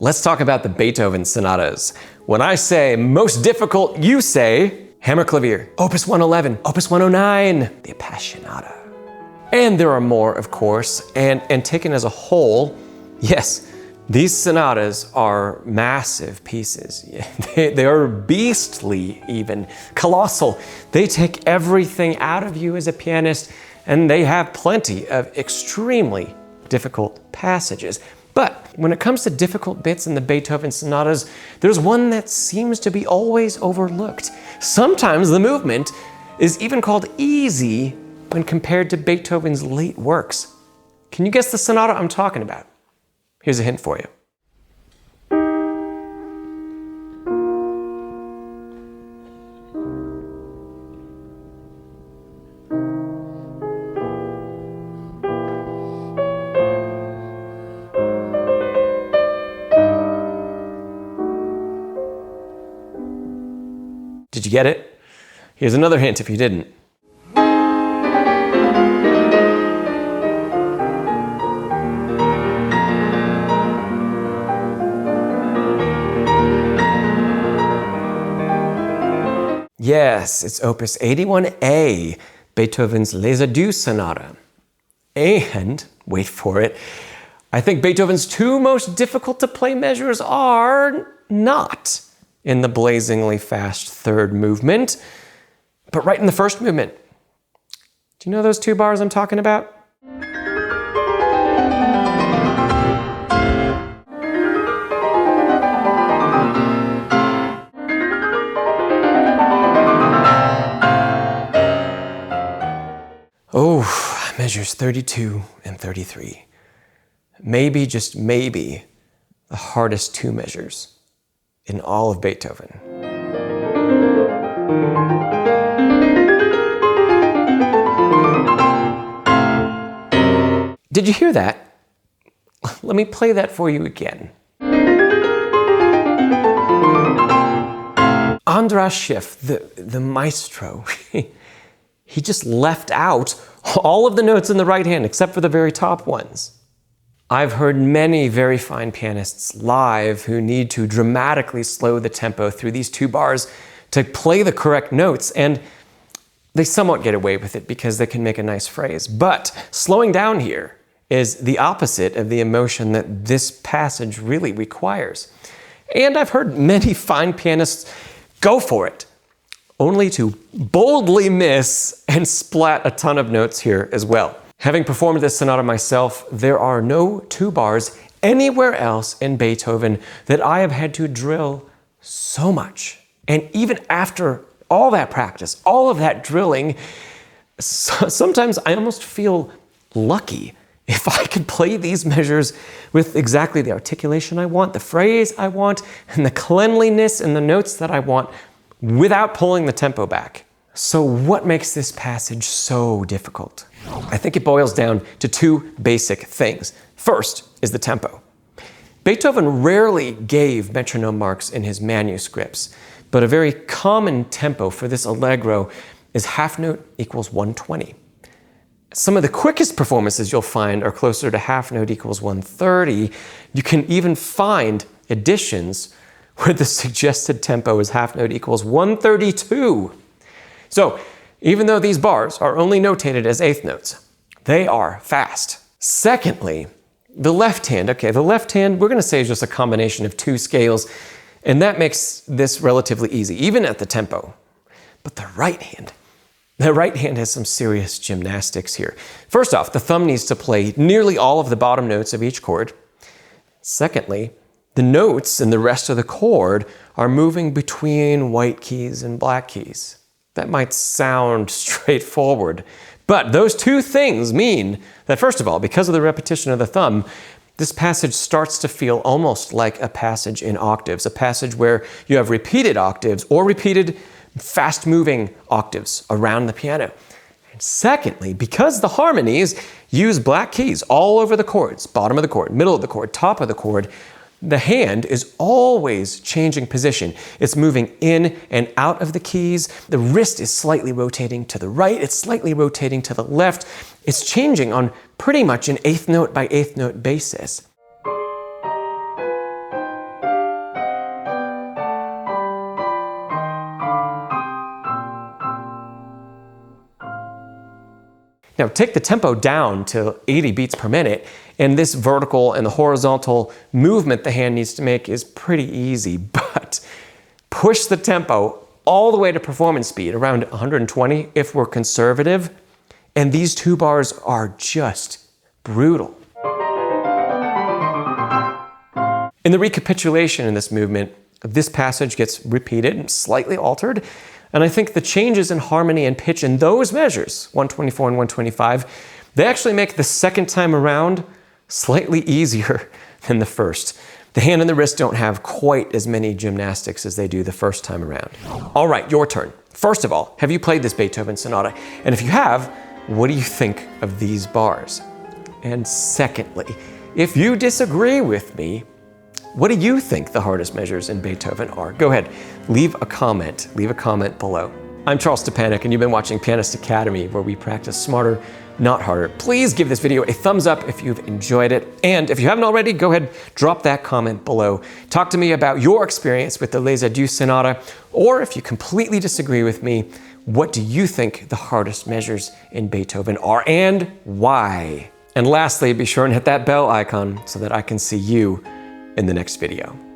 Let's talk about the Beethoven sonatas. When I say most difficult, you say Hammer Clavier, Opus 111, Opus 109, the Appassionata. And there are more, of course, and taken as a whole, yes, these sonatas are massive pieces. They are beastly even, colossal. They take everything out of you as a pianist, and they have plenty of extremely difficult passages. But when it comes to difficult bits in the Beethoven sonatas, there's one that seems to be always overlooked. Sometimes the movement is even called easy when compared to Beethoven's late works. Can you guess the sonata I'm talking about? Here's a hint for you. Did you get it? Here's another hint if you didn't. Yes, it's Opus 81A, Beethoven's Les Adieux Sonata. And, wait for it, I think Beethoven's two most difficult to play measures are not in the blazingly fast third movement, but right in the first movement. Do you know those two bars I'm talking about? Oh, measures 32 and 33. Maybe, just maybe, the hardest two measures in all of Beethoven. Did you hear that? Let me play that for you again. Andras Schiff, the maestro, he just left out all of the notes in the right hand except for the very top ones. I've heard many very fine pianists live who need to dramatically slow the tempo through these two bars to play the correct notes, and they somewhat get away with it because they can make a nice phrase. But slowing down here is the opposite of the emotion that this passage really requires. And I've heard many fine pianists go for it, only to boldly miss and splat a ton of notes here as well. Having performed this sonata myself, there are no two bars anywhere else in Beethoven that I have had to drill so much. And even after all that practice, all of that drilling, sometimes I almost feel lucky if I could play these measures with exactly the articulation I want, the phrase I want, and the cleanliness and the notes that I want without pulling the tempo back. So what makes this passage so difficult? I think it boils down to two basic things. First is the tempo. Beethoven rarely gave metronome marks in his manuscripts, but a very common tempo for this allegro is half note equals 120. Some of the quickest performances you'll find are closer to half note equals 130. You can even find editions where the suggested tempo is half note equals 132. So, even though these bars are only notated as eighth notes, they are fast. Secondly, the left hand. Okay, the left hand, we're going to say is just a combination of two scales, and that makes this relatively easy, even at the tempo. But the right hand has some serious gymnastics here. First off, the thumb needs to play nearly all of the bottom notes of each chord. Secondly, the notes in the rest of the chord are moving between white keys and black keys. That might sound straightforward, but those two things mean that, first of all, because of the repetition of the thumb, this passage starts to feel almost like a passage in octaves, a passage where you have repeated octaves or repeated fast-moving octaves around the piano. And secondly, because the harmonies use black keys all over the chords, bottom of the chord, middle of the chord, top of the chord, the hand is always changing position. It's moving in and out of the keys. The wrist is slightly rotating to the right. It's slightly rotating to the left. It's changing on pretty much an eighth note by eighth note basis. Now take the tempo down to 80 beats per minute, and this vertical and the horizontal movement the hand needs to make is pretty easy, but push the tempo all the way to performance speed, around 120 if we're conservative, and these two bars are just brutal. In the recapitulation in this movement, this passage gets repeated and slightly altered, and I think the changes in harmony and pitch in those measures, 124 and 125, they actually make the second time around slightly easier than the first. The hand and the wrist don't have quite as many gymnastics as they do the first time around. All right, your turn. First of all, have you played this Beethoven sonata? And if you have, what do you think of these bars? And secondly, if you disagree with me, what do you think the hardest measures in Beethoven are? Go ahead, leave a comment below. I'm Charles Szczepanek, and you've been watching Pianist Academy, where we practice smarter, not harder. Please give this video a thumbs up if you've enjoyed it. And if you haven't already, go ahead, drop that comment below. Talk to me about your experience with the Les Adieux Sonata, or if you completely disagree with me, what do you think the hardest measures in Beethoven are and why? And lastly, be sure and hit that bell icon so that I can see you in the next video.